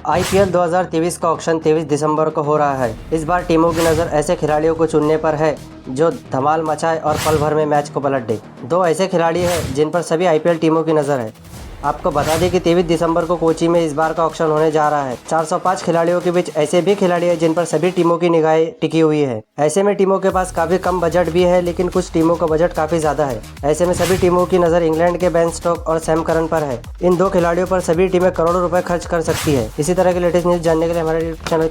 IPL 2023 का auction 23 दिसंबर को हो रहा है। इस बार टीमों की नज़र ऐसे खिलाड़ियों को चुनने पर है जो धमाल मचाए और पल भर में मैच को पलट दे। दो ऐसे खिलाड़ी हैं जिन पर सभी आईपीएल टीमों की नज़र है। आपको बता दें कि 23 दिसंबर को कोची में इस बार का ऑक्शन होने जा रहा है। 405 खिलाड़ियों के बीच ऐसे भी खिलाड़ी हैं जिन पर सभी टीमों की निगाहें टिकी हुई है। ऐसे में टीमों के पास काफ़ी कम बजट भी है, लेकिन कुछ टीमों का बजट काफ़ी ज़्यादा है। ऐसे में सभी टीमों की नज़र इंग्लैंड के बेन स्टोक्स और सैम करन पर है। इन दो खिलाड़ियों पर सभी टीमें करोड़ों रुपए खर्च कर सकती है। इसी तरह के लेटेस्ट न्यूज़ जानने के लिए हमारे चैनल